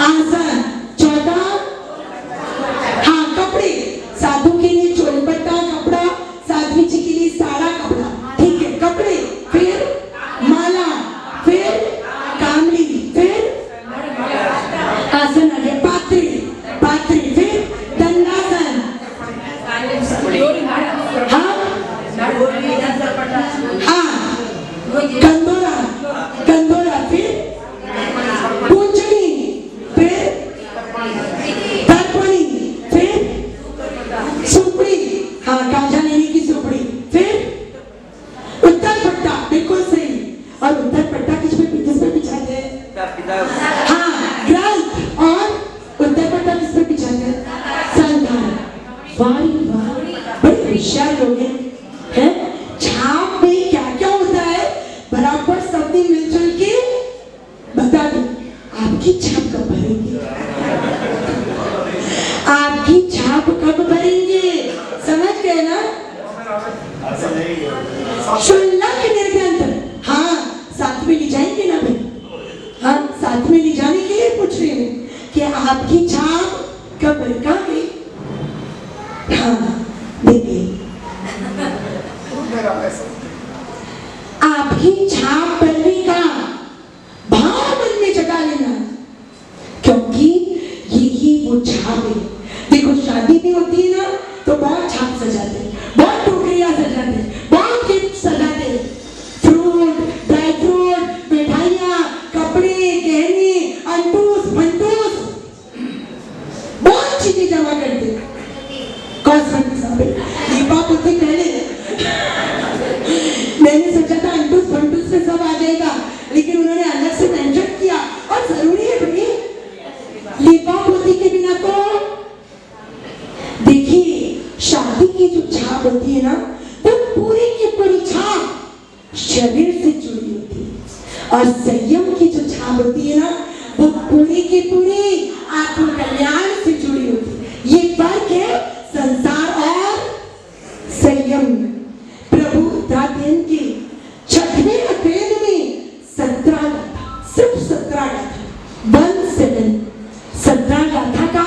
आसन, चौथा हाँ कपड़े, साधु के लिए चोलपट्टा कपड़ा, साध्वी जी के लिए क्षुल्लक निर्ग्रंथ। हाँ, साथ में ले जाएंगे ना भाई? हाँ, साथ में ले जाने के लिए पूछ रही हूँ कि आपकी छाप कब कहाँ गई? हाँ, देखिए आपकी छाप पड़ने का भाव मन में जगा लेना, क्योंकि यही वो छाप है। देखो शादी भी होती है ना तो बहुत छाप सजाते हैं, बहुत टोकरियां सजाते हैं, बहुत गिफ्ट सजाते हैं, फ्रूट, ड्राई फ्रूट, मिठाइयाँ, कपड़े, गहने, अंटूस फंटूस, बहुत चीजें जमा करते हैं। कॉस्मेटिक्स दीपा पुत्री पहले मैंने सोचा था अंटूस फंटूस में सब आ जाएगा, लेकिन उन्होंने अलग से मेंशन किया, और जरूरी है भाई लीपा पोती के बिना तो। देखिए शादी की जो छाप होती है ना, वो पूरी की पूरी छाप शरीर से जुड़ी होती है, और संयम की जो छाप होती है ना, वो पूरी की पूरी आत्मकल्याण से जुड़ी होती है। ये फर्क है संसार और संयम में। प्रभु दादेन के 6वें अध्याय में 17 गाथा, सिर्फ 17 गाथा, 17 गाथा का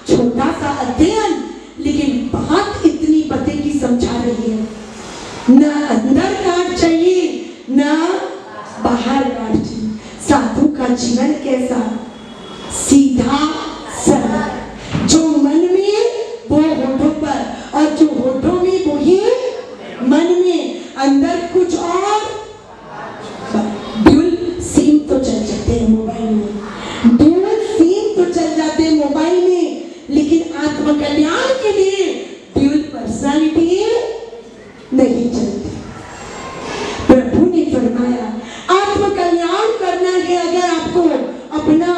छोटा सा अध्ययन, लेकिन बात इतनी पते की समझा रही है। न अंदर काट चाहिए न बाहर काट चाहिए। साधु का जीवन कैसा? सीधा सरल, जो मन में वो होठों पर, और जो होठों में वो ही मन में, अंदर कुछ और। ड्यूल सिम तो चल जाते हैं मोबाइल में, ड्यूल सिम तो चल जाते हैं मोबाइल में, लेकिन आत्मकल्याण के लिए ड्यूल पर्सनालिटी नहीं चलती। प्रभु ने फरमाया आत्मकल्याण करना है अगर आपको अपना,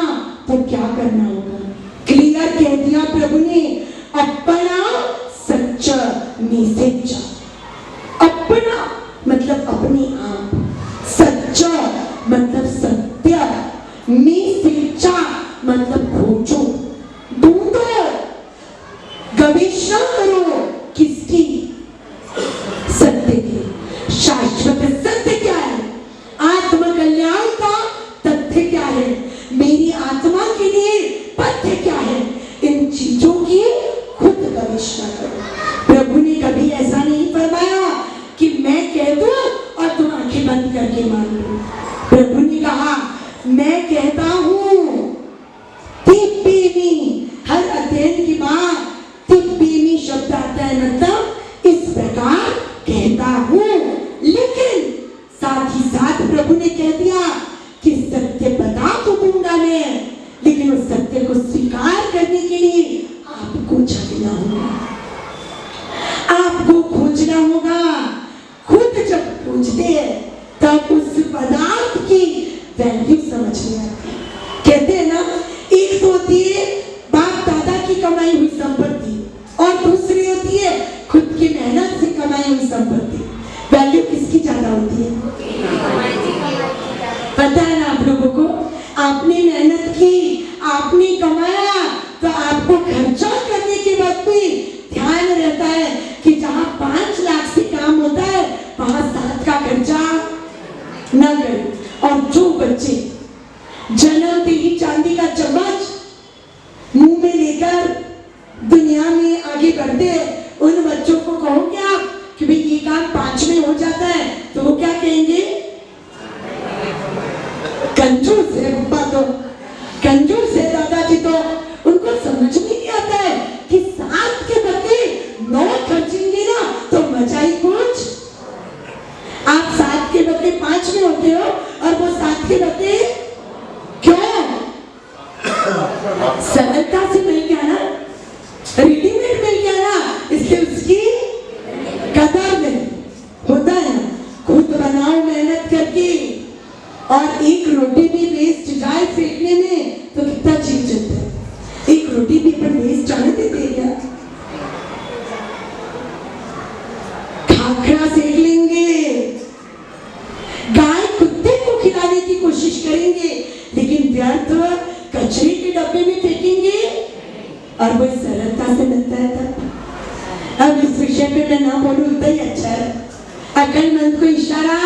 तो क्या करना होगा? क्लियर कह दिया प्रभु ने, अपना सच्चा निसच्चा। अपना मतलब अपने आप, सच्चा मतलब सत्य, निसच्चा मतलब खोजो, ढूंढो, गवेषणा करो। किसकी? सत्य की। शाश्वत सत्य क्या है? आत्मकल्याण का तथ्य क्या है? मेरी आत्मा के लिए पथ्य क्या है? इन चीजों की खुद गवेषणा करो। प्रभु ने कभी ऐसा नहीं फरमाया कि मैं कह दूं और तुम आंखें बंद करके मान लो। प्रभु ने कहा मैं कहता हूं, हर अध्ययन की बात तिब्बीमी शब्द आता है, मतलब इस प्रकार कहता हूं। लेकिन साथ ही साथ प्रभु ने कह दिया कि सत्य बता तो दूंगा मैं, लेकिन उस सत्य को स्वीकार करने के लिए आपको झगड़ना होगा, आपको खोजना होगा। खुद जब खोजते हैं तब उस पदार्थ की वैल्यू समझ में आती है। कहते हैं ना, एक तो होती है बाप दादा की कमाई हुई संपत्ति, और दूसरी होती है खुद की मेहनत से कमाई हुई संपत्ति। वैल्यू किसकी ज्यादा होती है? पता है ना आप लोगों को? आपने मेहनत की, आपने कमाया, तो आपको खर्चा करने के वक्त भी ध्यान रहता है कि जहां 5 लाख से काम होता है वहां 7 का खर्चा न करें। और जो बच्चे जन्मते ही चांदी का चम्मच मुंह में लेकर दुनिया में आगे बढ़ते हैं, उन बच्चों को कहोगे आप कि भाई ये काम 5 में हो जाता है, तो वो क्या कहेंगे? कंजूस है पापा, तो कंजूस है दादाजी। तो उनको समझ में नहीं आता है कि 7 के बदले 9 खर्चेंगे ना तो मजा ही कुछ। आप 7 के बदले 5 में होते हो, और वो 7 के बदले क्यों? सरलता से मिल गया ना, रेडीमेड मिल गया ना, इसलिए उसकी कदर नहीं होता है। खुद बनाओ मेहनत करके, और एक रोटी भी वेस्ट जाए फेंकने में तो कितना जीव जलता है। एक रोटी भी पर वेस्ट जाने देते क्या? खाखरा सेक लेंगे, गाय कुत्ते को खिलाने की कोशिश करेंगे, लेकिन व्यर्थ कचरे के डब्बे में फेंकेंगे, और वो सरलता से मिलता है। तब अब इस विषय पे मैं ना बोलूं उतना ही अच्छा है। अकलमंद को इशारा,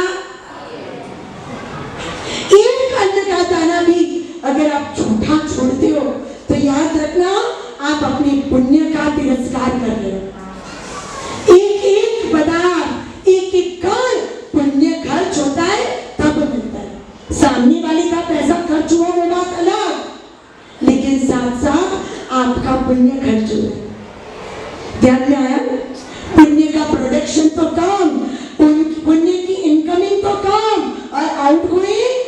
एक अन्न का दाना भी अगर आप झूठा छोड़ते हो तो याद रखना आप अपने पुण्य का तिरस्कार कर रहे हो। एक एक पदार्थ, एक एक कण पुण्य खर्च होता है तब मिलता है। सामने वाले का पैसा खर्च हुआ वो बात अलग, लेकिन साथ साथ आपका पुण्य खर्च हुआ। ध्यान में आया? पुण्य का प्रोडक्शन तो कम, पुण्य की इनकमिंग तो कम और आउटगोइंग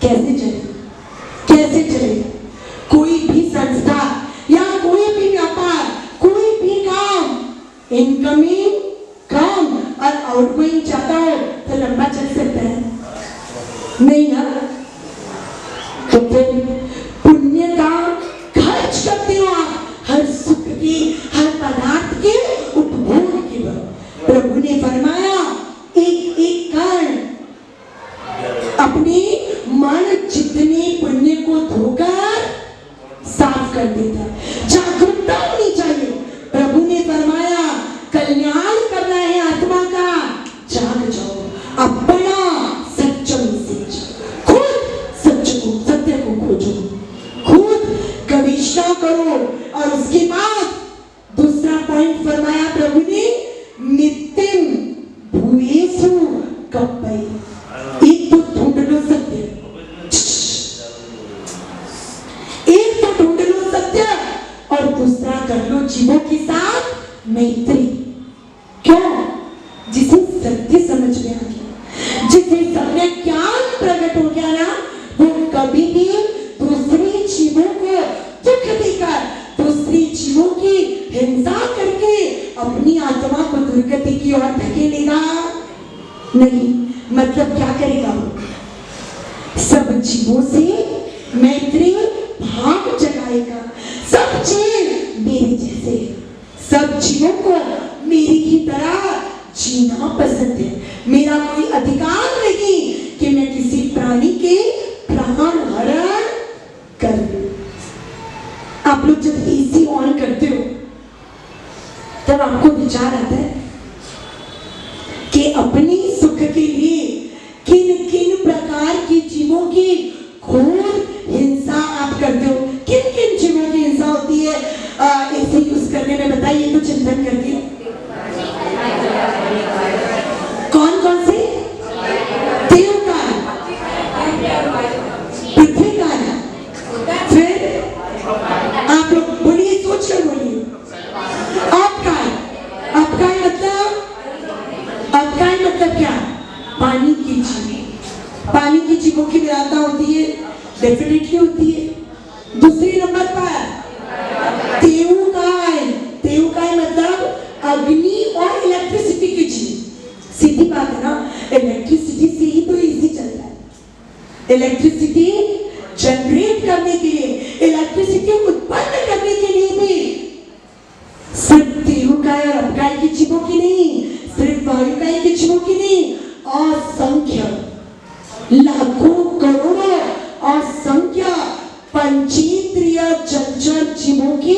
कैसे चलेगा? कैसे चलेगा? कोई भी संस्था या कोई भी व्यापार, कोई भी काम इनकमिंग कम और आउटगोइंग ज्यादा हो तो लंबा चल सकता है? नहीं ना। तो फिर पुण्य का खर्च करते हो आप हर सुख की, हर पदार्थ के उपभोग की। प्रभु ने फरमाया एक एक कण अपने मन जितने पुण्य को धोकर साफ कर देता है। जागरूकता होनी चाहिए। प्रभु ने फरमाया कल्याण करना है आत्मा का, जाग जाओ, अपना सच्चम से खुद सत्य को खोजो, खुद गवेषणा करो। और उसके बाद दूसरा पॉइंट फरमाया प्रभु ने, नित्यम भूयेषु कप्पै। एक तो ढूंढ लो सत्य, एक तो ढूंढ लो सत्य और दूसरा कर लो जीवों के साथ मैत्री। क्यों? जिसे सत्य समझ में आ गया, जिसे सम्यक ज्ञान प्रकट हो गया ना, वो कभी भी दूसरे जीवों को दुख देकर, दूसरी जीवों की हिंसा करके अपनी आत्मा को दुर्गति की ओर धकेलेगा नहीं। मतलब क्या करेगा? सब जीवों से मैत्री भाव जगाएगा। सब जीव मेरे जैसे, सब जीवों को मेरी ही तरह जीना पसंद है। मेरा कोई अधिकार नहीं कि मैं किसी प्राणी के प्राण हरण कर लूं। आप लोग जब एसी ऑन करते हो तब आपको विचार आता है कि अपने सुख के लिए किन किन प्रकार की जीवों की घोर हिंसा आप करते हो। किन किन जीवों की हिंसा होती है एसी यूज करने में? बताइए तो चिंतन करके। कौन कौन से? देव का, पृथ्वी का, फिर आप लोग बोलिए, सोच कर बोलिए। आपका मतलब क्या? पानी की जीव। पानी की जीवों की विरासत होती है, डेफिनेटली होती है। दूसरे नंबर पर तेऊकाय मतलब अग्नि और इलेक्ट्रिसिटी की जीव। सीधी बात है ना, इलेक्ट्रिसिटी से ही तो एसी चलता है। इलेक्ट्रिसिटी जनरेट करने के लिए, इलेक्ट्रिसिटी उत्पन्न करने के लिए भी सिर्फ तेऊकाय और अपकाय की जीवों की नहीं, सिर्फ वायुकाय की जीवों की नहीं, असंख्य लाखों करोड़ों असंख्य पंचेंद्रिय जलचर जीवों की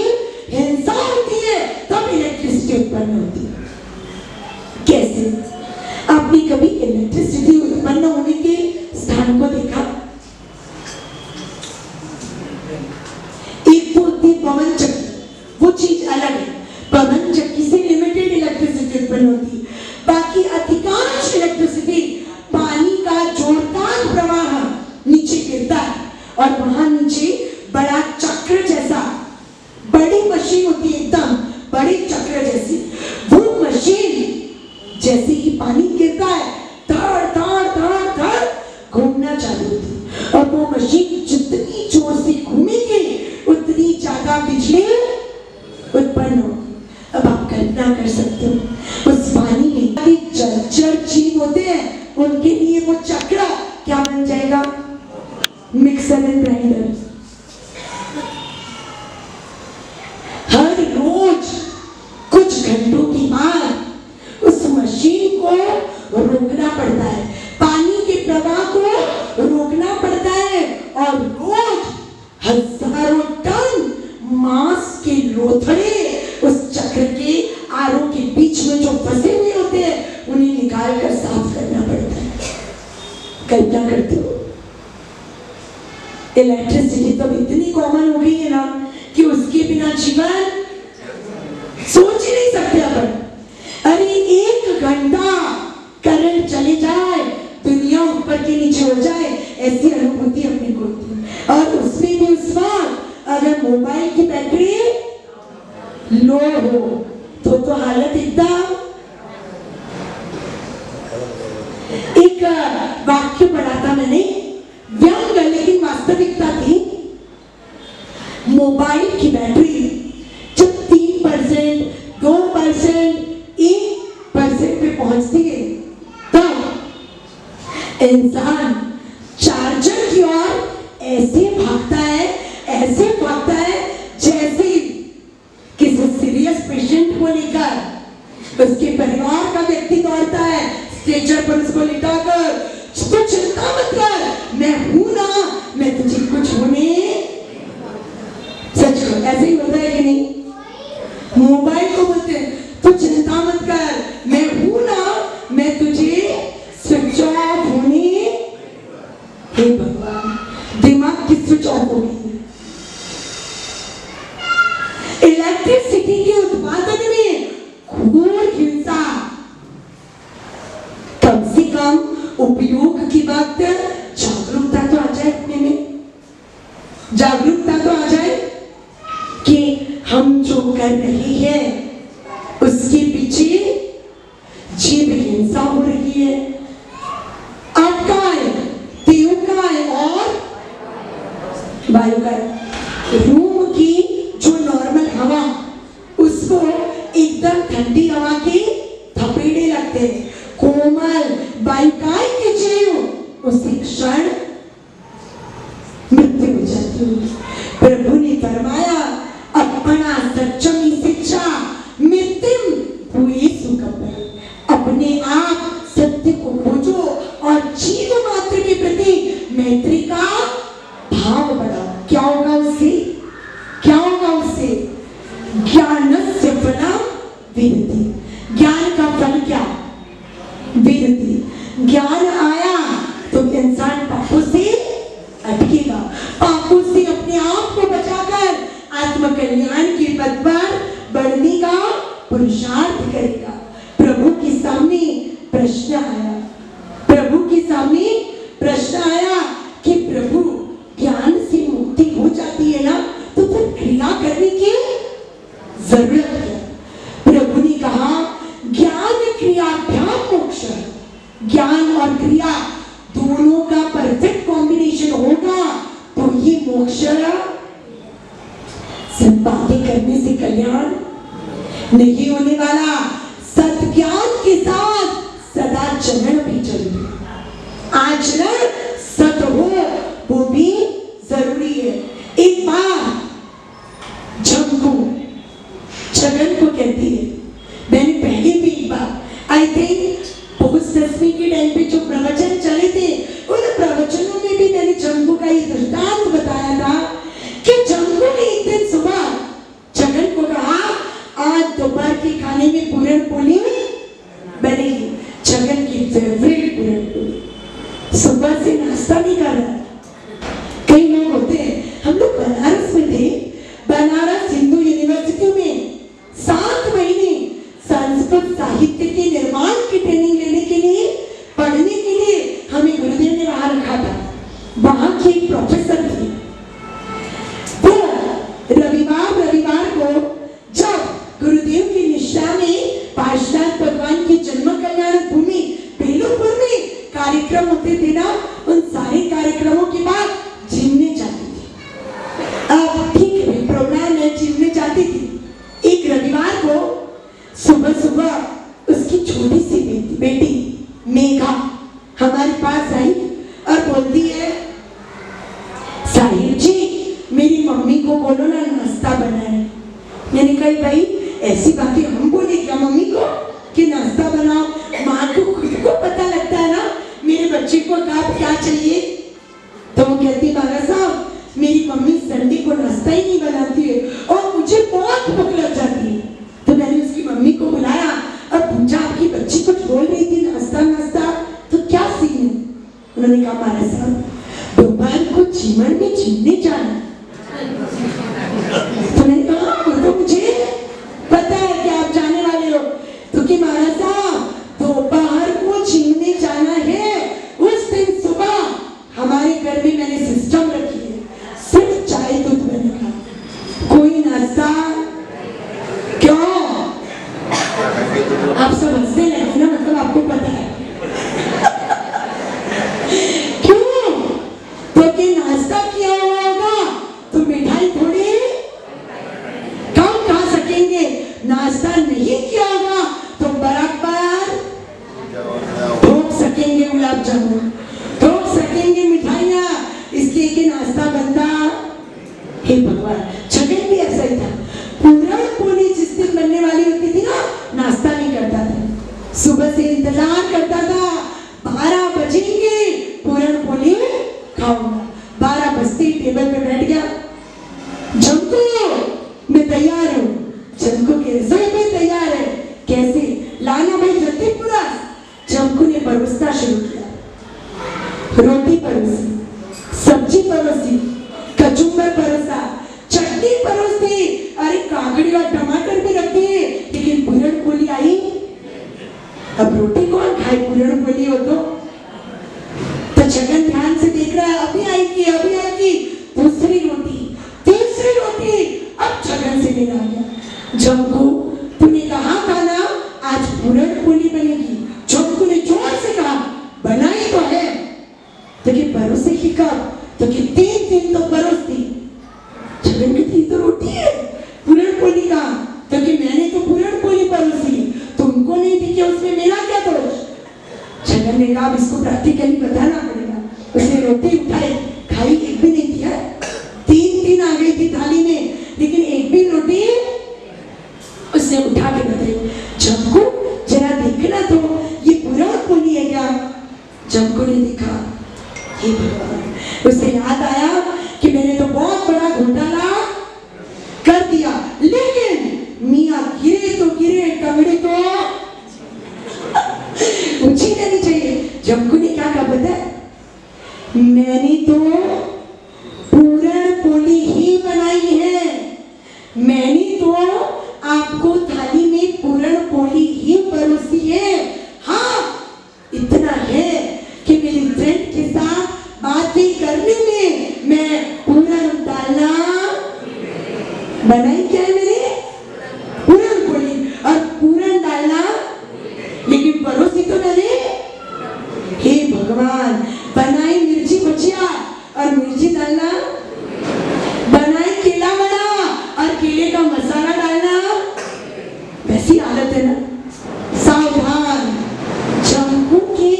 हिंसा होती है, तब इलेक्ट्रिसिटी उत्पन्न होती है। कैसे? आपने कभी इलेक्ट्रिसिटी उत्पन्न होने के स्थान को देखा? एक तो होती पवन चक्की, वो चीज अलग है। पवन चक्की से लिमिटेड इलेक्ट्रिसिटी उत्पन्न होती है। बाकी अधिकांश इलेक्ट्रिसिटी पानी का जोरदार प्रवाह नीचे गिरता है और वहां नीचे बड़ा चक्र जैसा बड़ी मशीन होती है, एकदम बड़े चक्र जैसी। वो मशीन जैसे ही पानी गिरता है धड़ धड़ धड़ धड़ घूमना चालू होती है और वो मशीन जितनी जोर से घूमेगी उतनी ज्यादा बिजली उत्पन्न होगी। अब आप कल्पना कर सकते हो उस पानी में जलचर जीव होते हैं, उनके लिए वो चक्र क्या बन जाएगा? Mixer and grinder. हर रोज कुछ घंटों के बाद उस मशीन को रोकना पड़ता है, पानी के प्रवाह को रोकना पड़ता है और रोज हजारों टन मांस के लोथड़े उस चक्र के आरों के बीच में जो फंसे हुए होते हैं उन्हें निकाल कर साफ करना पड़ता है। कल्पना करते हो, इलेक्ट्रिसिटी तो इतनी कॉमन हो गई है ना कि उसके बिना जीवन सोच ही नहीं सकते अपन। अरे 1 घंटा करंट चले जाए, दुनिया ऊपर के नीचे हो जाए, ऐसी अनुभूति अपने को होती है। और उसमें भी उस वक्त अगर मोबाइल की बैटरी लो हो तो हालत एकदम। एक वाक्य पढ़ा था मैंने, व्यंग लेकिन वास्तविकता थी। मोबाइल की बैटरी जब 3%, 2%, 1% पे पहुंचती है तब इंसान चार्जर की ओर ऐसे भागता है जैसे किसी सीरियस पेशेंट को लेकर उसके परिवार का व्यक्ति दौड़ता है, स्ट्रेचर पर उसको लिटाकर, तो चिंता मत कर, मैं हूं ना, मैं तुझे कुछ होने। सच को ऐसे ही होता है कि नहीं? मोबाइल को बोलते हैं तो चिंता मत कर, मैं हूं ना, मैं तुझे स्विच ऑफ होने। हे भगवान, दिमाग की स्विच ऑफ हो गई। इलेक्ट्रिसिटी के उत्पादन में घोर हिंसा। कम से कम उपयोग की बात, जागरूकता तो आ जाए अपने में, जागरूकता तो आ जाए कि हम जो कर रहे हैं उसके पीछे जीव हिंसा हो रही है। आपका है, देव का है और वायु का है। रूम की जो नॉर्मल हवा, उसको एकदम ठंडी हवा के थपेड़े लगते हैं। कोमल वायुकाय के जीव उसी क्षण मृत्यु हो जाती है। प्रभु ने फरमाया, अपना सच्चमी शिक्षा मृत्युम हुई सुखम। अपने आप सत्य को खोजो और जीव मात्र के प्रति मैत्री का भाव बढ़ाओ। क्या होगा उससे? क्या होगा उससे? ज्ञानस्य फलम विरति। ज्ञान का फल क्या? विरति। ज्ञान आया तो इंसान पापों से अटकेगा, पापों से अपने आप को बचाकर आत्मकल्याण के पथ पर बढ़ने का पुरुषार्थ करेगा। प्रभु के सामने प्रश्न आया, प्रभु के सामने प्रश्न आया कि प्रभु, ज्ञान से मुक्ति हो जाती है ना, तो फिर क्रिया करने की जरूरत है। प्रभु ने कहा, ज्ञान क्रियाभ्याम मोक्ष। ज्ञान और क्रिया दोनों का परफेक्ट कॉम्बिनेशन होगा तो ये मोक्ष। सिर्फ बातें करने से कल्याण नहीं होने वाला, सत्ज्ञान के साथ सदाचरण भी जरूरी है। आचरण सत हो वो भी जरूरी है। एक बार छगन को कहती है, मैंने पहले भी एक बार आई थिंक पोस्ट 10वीं के टाइम पे जो प्रवचन चले थे, उन प्रवचनों में भी मैंने जंगू का ये दृष्टांत बताया था कि जंगू ने एक दिन सुबह छगन को कहा, आज दोपहर के खाने में पूरन पोली बनेगी। छगन की फेवरेट पूरन पोली। सुबह से नाश्ता नहीं कर रहा। कई लोग होते हैं, हम लोग बनारस में थे, बनारस हिंदू यूनिवर्सिटी में 7 महीने संस्कृत साहित्य के निर्माण की ट्रेनिंग लेने के लिए, पढ़ने के लिए हमें गुरुदेव ने वहां रखा था। वहां की एक प्रोफेसर थी, वो रविवार को जब गुरुदेव की निष्ठा में पार्श्वनाथ भगवान की जन्म कल्याण भूमि बेलूपुर में कार्यक्रम होते थे ना, उन सारे कार्यक्रमों के बाद जिमने जाती थी। अब ठीक है, प्रोग्राम है, जिमने जाती थी। एक रविवार को सुबह उसकी छोटी सी बेटी मेघा हमारे पास आई और बोलती है, साहिब जी मेरी मम्मी को बोलो ना नाश्ता बनाए। मैंने कहा, भाई ऐसी बातें हम बोले क्या मम्मी को कि नाश्ता बनाओ? माँ को खुद को पता लगता है ना मेरे बच्चे को कब क्या चाहिए। तो वो कहती, बाबा साहब मेरी मम्मी संडे को नाश्ता ही नहीं बनाती है और मुझे बहुत भूख लग जाती है। तो मैंने उसकी मम्मी को बुलाया और पूछा, आपकी बच्ची कुछ बोल रही थी नाश्ता उन्होंने कहा महाराज साहब दोपहर को चीमन में चिमने जाना। तो मैंने कहा वो तो मुझे पता है कि आप जाने वाले हो। तो कि महाराज साहब दोपहर को चिमने जाना है, उस दिन सुबह हमारे घर में मैंने सिस्टम रखी है, सिर्फ चाय दूध बनेगा, कोई नाश्ता। क्यों आप सब हंसने लगे ना, मतलब आपको पता है क्यों? तो कि नाश्ता किया हुआ होगा तो मिठाई थोड़ी कम खा सकेंगे, नाश्ता नहीं किया होगा तो बराबर ठोक सकेंगे गुलाब जामुन, ठोक सकेंगे मिठाइयाँ, इसलिए कि नाश्ता बनता। हे भगवान, छगन भी ऐसा ही था। पूरण पोली जिस दिन बनने वाली होती थी ना, नाश्ता नहीं करता था, सुबह से इंतजार करता था 12 बजेंगे पूरण पोली खाऊंगा। 12 बजते टेबल पे बैठ गया, झमकू मैं तैयार हूँ। झमकू के रसोई में तैयार है, कैसे लाना भाई जल्दी पूरा। झमकू ने परोसना शुरू किया, रोटी परोसी, सब्जी परोसी, कचुम्बर परोसा, चटनी परोसी, अरे काकड़ी और टमाटर भी रख दिए, लेकिन पूरण पोली आई। अब रोटी कौन खाए, पूरण पोली हो तो छगन ध्यान से देख रहा है, अभी आएगी अभी आएगी। दूसरी रोटी, तीसरी रोटी, अब छगन से लेना आ गया। झमकू तूने कहा था ना आज पूरण पोली बनेगी। झमकू ने जोर से कहा बनाई तो है, तो कि परोसेगी कब, तो कि 3 दिन तो परोस दी। छगन की तो रोटी है, पूरण पोली का, तो कि मैंने तो पूरण पोली परोसी, तुमको नहीं दी कि उसमें मेरा क्या दोष। छगन ने कहा इसको प्रैक्टिकली बताना पड़ेगा। उसने रोटी उठाई, खाई, एक भी नहीं दिया। 3 आ गई थी थाली में, लेकिन एक भी रोटी उसने उठा के बताई। झमकू जरा देखना तो ये पूरण पोली है क्या। झमकू ने देखा, हे भगवान, उसे याद आया कि मैंने तो बहुत बड़ा घोटाला कर दिया, लेकिन मियाँ गिरे तो गिरे, टंगड़ी तो ऊंची रहनी चाहिए। झमकू ने क्या कहा पता है, मैंने तो पूरण पोली ही बनाई है, मैंने तो आपको थाली में पूरण पोली ही परोसी है। हाँ इतना है कि मेरी फ्रेंड के साथ बातें करने में मैं पूरण डालना बनाई क्या है मैंने, पूरण पोली, और पूरण डालना, लेकिन परोसी तो मैंने। हे भगवान, बनाई मिर्ची भजिया और मिर्ची डालना, बनाई केला बड़ा और केले का मसाला डालना, वैसी हालत है ना। सावधान, झमकू की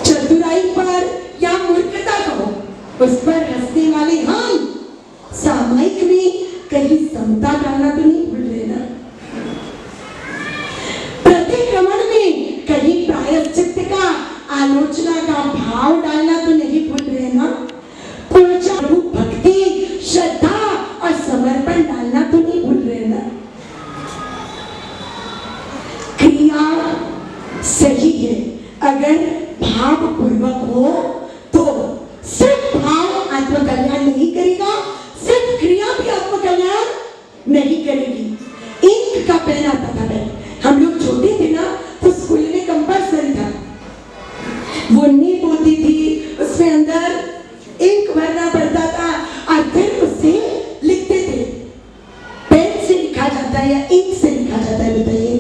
चतुराई पर या मूर्खता कहो, उस पर हंसने वाले हम सामायिक में कहीं समता डालना तो नहीं भूल रहे ना। प्रतिक्रमण में कहीं प्रायश्चित का, आलोचना का भाव डालना तो नहीं भूल रहे ना। पूजा, भक्ति, श्रद्धा और समर्पण डालना तो नहीं भूल रहे ना। क्रिया सही है, अगर भाव पूर्वक हो तो सिर्फ भाव आत्मकल्याण नहीं करेगा, सिर्फ क्रिया भी आत्मकल्याण नहीं करेगी। इंक का पेन आता था पहले, हम लोग छोटे थे ना तो स्कूल में कंपल्सरी था, वो नीब होती थी, उसमें अंदर इंक भरना पड़ता था और फिर उससे लिखते थे। पेन से लिखा जाता है या इंक से लिखा जाता है, बताइए।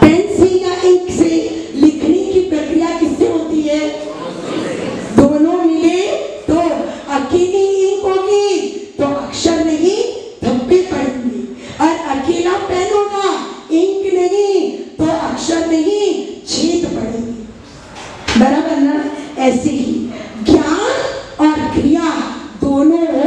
पेन से या इंक से लिखने की प्रक्रिया किससे होती है, दोनों मिले तो। अकेली इंक होगी तो अक्षर नहीं धब्बे पड़ेंगे, और अकेला पेन होगा, इंक नहीं तो अक्षर नहीं छेद पड़ेंगे, बराबर ना। ऐसे ही ज्ञान और क्रिया दोनों हो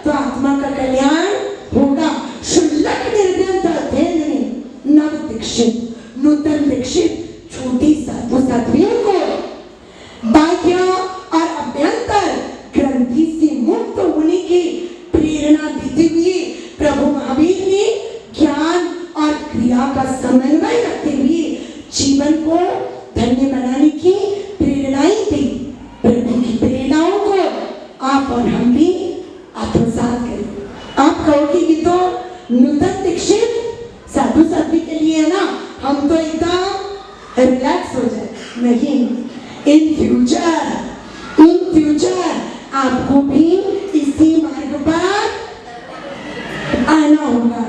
तो आत्मा का कल्याण होगा। शुल्लक निर्ग्रंथ अध्ययन में नव दीक्षित, नूतन दीक्षित छोटी साधु साध्वियों को बाह्य और अभ्यंतर ग्रंथि से मुक्त होने की प्रेरणा देते हुए प्रभु महावीर ने ज्ञान और क्रिया का समन्वय रखते हुए जीवन को धन्य बनाने की नूतन दीक्षित साधु साध्वी के लिए है ना, हम तो एकदम रिलैक्स हो जाए। नहीं, इन फ्यूचर आपको भी इसी मार्ग पर आना होगा।